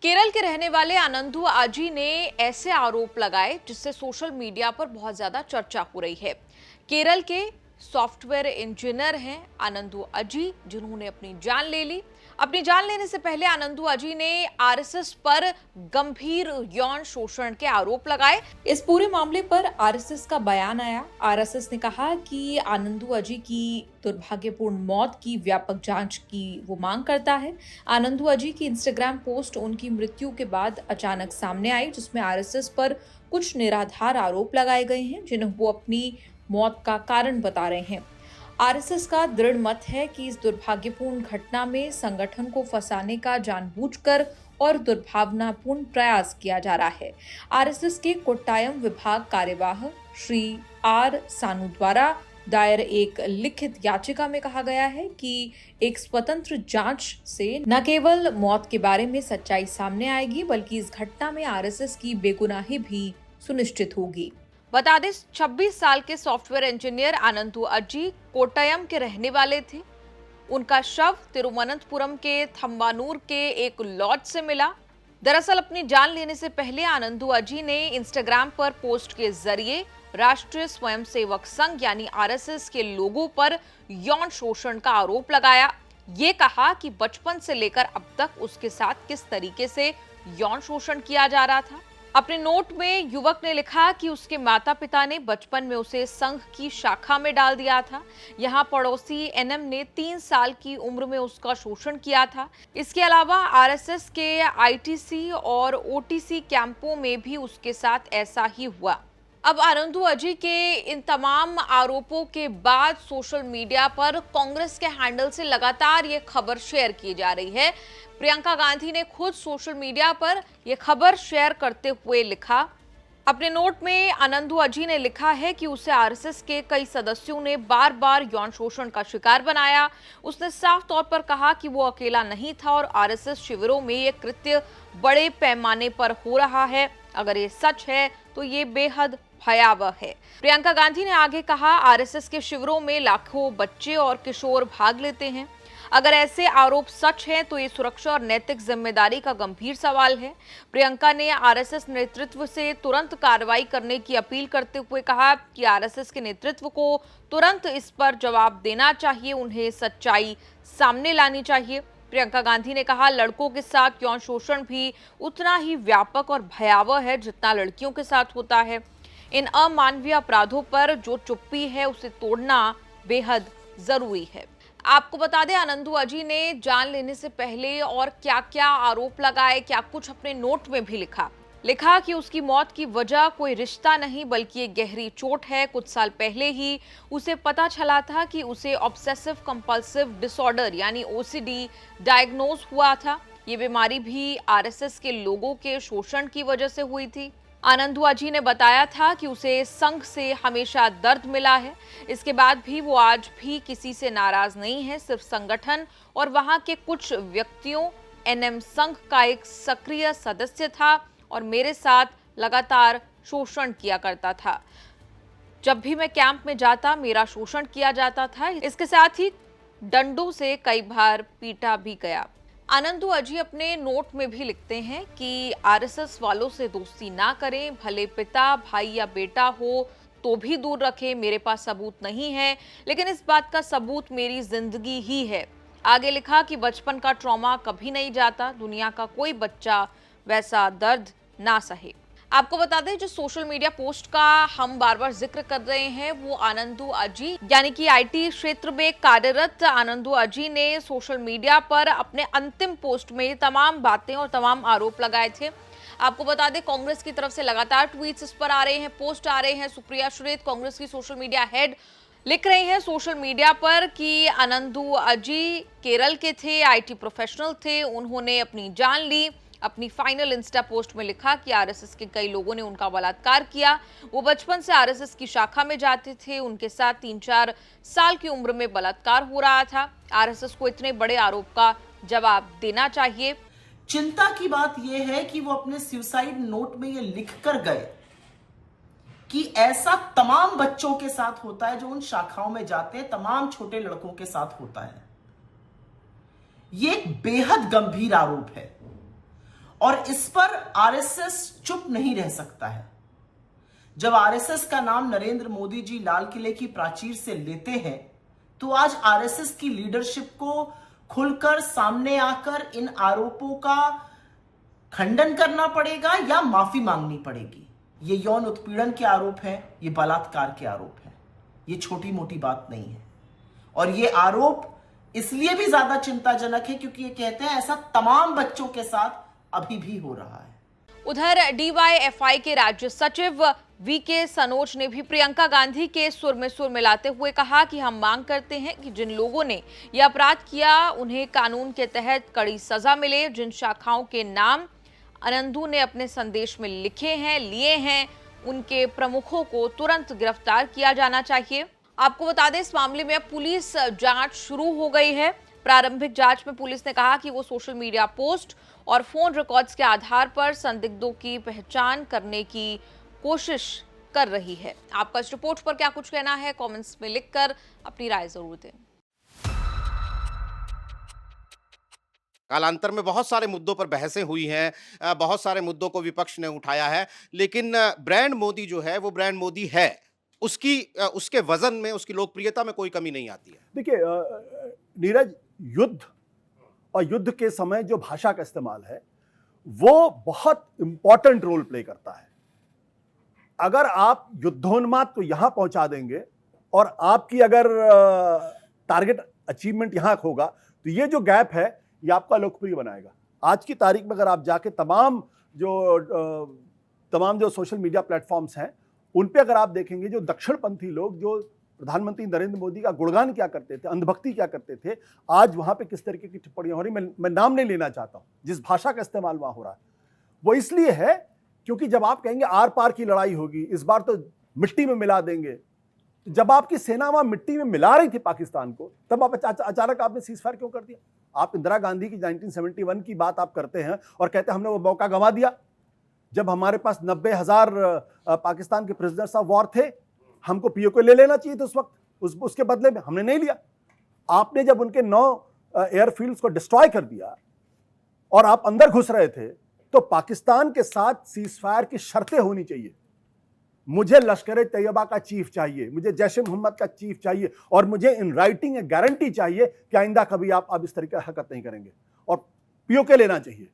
केरल के रहने वाले आनंदू आजी ने ऐसे आरोप लगाए जिससे सोशल मीडिया पर बहुत ज्यादा चर्चा हो रही है। केरल के सॉफ्टवेयर इंजीनियर हैं आनंदू अजी, जिन्होंने अपनी जान ले ली। अपनी जान लेने से पहले आनंदू अजी ने आरएसएस पर गंभीर यौन शोषण के आरोप लगाए। इस पूरे मामले पर आरएसएस का बयान आया। आरएसएस ने कहा कि आनंदू अजी की दुर्भाग्यपूर्ण मौत की व्यापक जांच की वो मांग करता है। आनंदू अजी की इंस्टाग्राम पोस्ट उनकी मृत्यु के बाद अचानक सामने आई, जिसमें आरएसएस पर कुछ निराधार आरोप लगाए गए हैं, जिन्हें वो अपनी मौत का कारण बता रहे हैं। आरएसएस का दृढ़ मत है कि इस दुर्भाग्यपूर्ण घटना में संगठन को फंसाने का जानबूझकर और दुर्भावनापूर्ण प्रयास किया जा रहा है। आरएसएस के कोट्टायम विभाग कार्यवाह श्री आर सानू द्वारा दायर एक लिखित याचिका में कहा गया है कि एक स्वतंत्र जांच से न केवल मौत के बारे में सच्चाई सामने आएगी, बल्कि इस घटना में आरएसएस की बेगुनाही भी सुनिश्चित होगी। बता दें, 26 साल के सॉफ्टवेयर इंजीनियर आनंदू अजी कोट्टायम के रहने वाले थे। उनका शव तिरुवनंतपुरम के थम्बानूर के एक लॉज से मिला। दरअसल अपनी जान लेने से पहले आनंदू अजी ने इंस्टाग्राम पर पोस्ट के जरिए राष्ट्रीय स्वयंसेवक संघ यानी आरएसएस के लोगों पर यौन शोषण का आरोप लगाया। ये कहा कि बचपन से लेकर अब तक उसके साथ किस तरीके से यौन शोषण किया जा रहा था। अपने नोट में युवक ने लिखा कि उसके माता पिता ने बचपन में उसे संघ की शाखा में डाल दिया था। यहाँ पड़ोसी एनएम ने 3 साल की उम्र में उसका शोषण किया था। इसके अलावा आरएसएस के आईटीसी और ओटीसी कैंपों में भी उसके साथ ऐसा ही हुआ। अब आनंदू अजी के इन तमाम आरोपों के बाद सोशल मीडिया पर कांग्रेस के हैंडल से लगातार ये खबर शेयर की जा रही है। प्रियंका गांधी ने खुद सोशल मीडिया पर यह खबर शेयर करते हुए लिखा। अपने नोट में आनंदू अजी ने लिखा है कि उसे आरएसएस के कई सदस्यों ने बार बार यौन शोषण का शिकार बनाया। उसने साफ तौर पर कहा कि वो अकेला नहीं था और आरएसएस शिविरों में ये कृत्य बड़े पैमाने पर हो रहा है। अगर ये सच है तो ये बेहद भयावह है। प्रियंका गांधी ने आगे कहा, आरएसएस के शिविरों में लाखों बच्चे और किशोर भाग लेते हैं। अगर ऐसे आरोप सच हैं तो ये सुरक्षा और नैतिक जिम्मेदारी का गंभीर सवाल है। प्रियंका ने आरएसएस नेतृत्व से तुरंत कार्रवाई करने की अपील करते हुए कहा कि आरएसएस के नेतृत्व को तुरंत इस पर जवाब देना चाहिए, उन्हें सच्चाई सामने लानी चाहिए। प्रियंका गांधी ने कहा, लड़कों के साथ यौन शोषण भी उतना ही व्यापक और भयावह है जितना लड़कियों के साथ होता है। इन अमानवीय अपराधों पर जो चुप्पी है उसे तोड़ना बेहद जरूरी है। आपको बता दें, आनंदू अजी ने जान लेने से पहले और क्या क्या आरोप लगाए, क्या कुछ अपने नोट में भी लिखा कि उसकी मौत की वजह कोई रिश्ता नहीं बल्कि एक गहरी चोट है। कुछ साल पहले ही उसे पता चला था कि उसे ऑब्सेसिव कंपल्सिव डिसऑर्डर यानी ओसीडी डायग्नोज हुआ था। ये बीमारी भी आरएसएस के लोगों के शोषण की वजह से हुई थी। आनंदू अजी ने बताया था कि उसे संघ से हमेशा दर्द मिला है। इसके बाद भी वो आज भी किसी से नाराज नहीं है, सिर्फ संगठन और वहां के कुछ व्यक्तियों। एनएम संघ का एक सक्रिय सदस्य था और मेरे साथ लगातार शोषण किया करता था। जब भी मैं कैंप में जाता मेरा शोषण किया जाता था। इसके साथ ही डंडों से कई बार पीटा भी गया। आनंदू अजी अपने नोट में भी लिखते हैं कि आरएसएस वालों से दोस्ती ना करें, भले पिता भाई या बेटा हो तो भी दूर रखें। मेरे पास सबूत नहीं है, लेकिन इस बात का सबूत मेरी जिंदगी ही है। आगे लिखा कि बचपन का ट्रॉमा कभी नहीं जाता, दुनिया का कोई बच्चा वैसा दर्द ना सहे। आपको बता दें, जो सोशल मीडिया पोस्ट का हम बार बार जिक्र कर रहे हैं वो आनंदू अजी यानी कि आईटी क्षेत्र में कार्यरत आनंदू अजी ने सोशल मीडिया पर अपने अंतिम पोस्ट में तमाम बातें और तमाम आरोप लगाए थे। आपको बता दें, कांग्रेस की तरफ से लगातार ट्वीट्स इस पर आ रहे हैं, पोस्ट आ रहे हैं। सुप्रिया सुरेश, कांग्रेस की सोशल मीडिया हेड, लिख रही हैं सोशल मीडिया पर कि आनंदू अजी केरल के थे, आईटी प्रोफेशनल थे, उन्होंने अपनी जान ली। अपनी फाइनल इंस्टा पोस्ट में लिखा कि आरएसएस के कई लोगों ने उनका बलात्कार किया। वो बचपन से आरएसएस की शाखा में जाते थे, उनके साथ 3-4 साल की उम्र में बलात्कार हो रहा था। आरएसएस को इतने बड़े आरोप का जवाब देना चाहिए। चिंता की बात यह है कि वो अपने सुसाइड नोट में ये लिख कर गए कि ऐसा तमाम बच्चों के साथ होता है जो उन शाखाओं में जाते हैं, तमाम छोटे लड़कों के साथ होता है। ये एक बेहद गंभीर आरोप है और इस पर आरएसएस चुप नहीं रह सकता है। जब आरएसएस का नाम नरेंद्र मोदी जी लाल किले की प्राचीर से लेते हैं, तो आज आरएसएस की लीडरशिप को खुलकर सामने आकर इन आरोपों का खंडन करना पड़ेगा या माफी मांगनी पड़ेगी। ये यौन उत्पीड़न के आरोप है, ये बलात्कार के आरोप है, ये छोटी मोटी बात नहीं है। और ये आरोप इसलिए भी ज्यादा चिंताजनक है क्योंकि ये कहते हैं ऐसा तमाम बच्चों के साथ अभी भी हो रहा है। उधर डीवाईएफआई के राज्य सचिव वीके सनोज ने भी प्रियंका गांधी के सुर में सुर मिलाते हुए कहा कि हम मांग करते हैं कि जिन लोगों ने यह अपराध किया उन्हें कानून के तहत कड़ी सजा मिले। जिन शाखाओं के नाम आनंदू ने अपने संदेश में लिखे हैं, लिए हैं, उनके प्रमुखों को तुरंत गिरफ्तार किया जाना चाहिए। आपको बता दें, इस मामले में अब पुलिस जांच शुरू हो गई है। प्रारंभिक जांच में पुलिस ने कहा कि वो सोशल मीडिया पोस्ट और फोन रिकॉर्ड्स के आधार पर संदिग्धों की पहचान करने की कोशिश कर रही है। आपका इस रिपोर्ट पर क्या कुछ कहना है, कमेंट्स में लिखकर अपनी राय जरूर दें। कालांतर में बहुत सारे मुद्दों पर बहसें हुई हैं, बहुत सारे मुद्दों को विपक्ष ने उठाया है, लेकिन ब्रांड मोदी जो है वो ब्रांड मोदी है। उसके वजन में, उसकी लोकप्रियता में कोई कमी नहीं आती है। देखिए नीरज, युद्ध और युद्ध के समय जो भाषा का इस्तेमाल है वो बहुत इंपॉर्टेंट रोल प्ले करता है। अगर आप युद्धोन्माद को यहां पहुंचा देंगे और आपकी अगर टारगेट अचीवमेंट यहां होगा तो ये जो गैप है ये आपका लोकप्रिय बनाएगा। आज की तारीख में अगर आप जाके तमाम जो सोशल मीडिया प्लेटफॉर्म्स हैं उन पे अगर आप देखेंगे, जो दक्षिणपंथी लोग जो प्रधानमंत्री नरेंद्र मोदी का गुणगान क्या करते थे, अंधभक्ति क्या करते थे, आज वहां पे किस तरीके की टिप्पणियां हो रही। मैं नाम नहीं लेना चाहता हूं। जिस भाषा का इस्तेमाल वहां हो रहा है वो इसलिए है क्योंकि जब आप कहेंगे आर पार की लड़ाई होगी, इस बार तो मिट्टी में मिला देंगे, जब आपकी सेना वहां मिट्टी में मिला रही थी पाकिस्तान को, तब आप अचानक आपने सीजफायर क्यों कर दिया? आप इंदिरा गांधी की 1971 की बात आप करते हैं और कहते हैं हमने वो मौका गंवा दिया जब हमारे पास 90,000 पाकिस्तान के प्रिजनर्स ऑफ वॉर थे। हमको पीओके ले लेना चाहिए था उस वक्त, उसके बदले में हमने नहीं लिया। आपने जब उनके 9 एयरफील्ड्स को डिस्ट्रॉय कर दिया और आप अंदर घुस रहे थे, तो पाकिस्तान के साथ सीजफायर की शर्तें होनी चाहिए। मुझे लश्कर-ए-तैयबा का चीफ चाहिए, मुझे जैश-ए-मोहम्मद का चीफ चाहिए और मुझे इन राइटिंग गारंटी चाहिए कि आइंदा कभी आप इस तरीके की हरकत नहीं करेंगे और पीओके लेना चाहिए।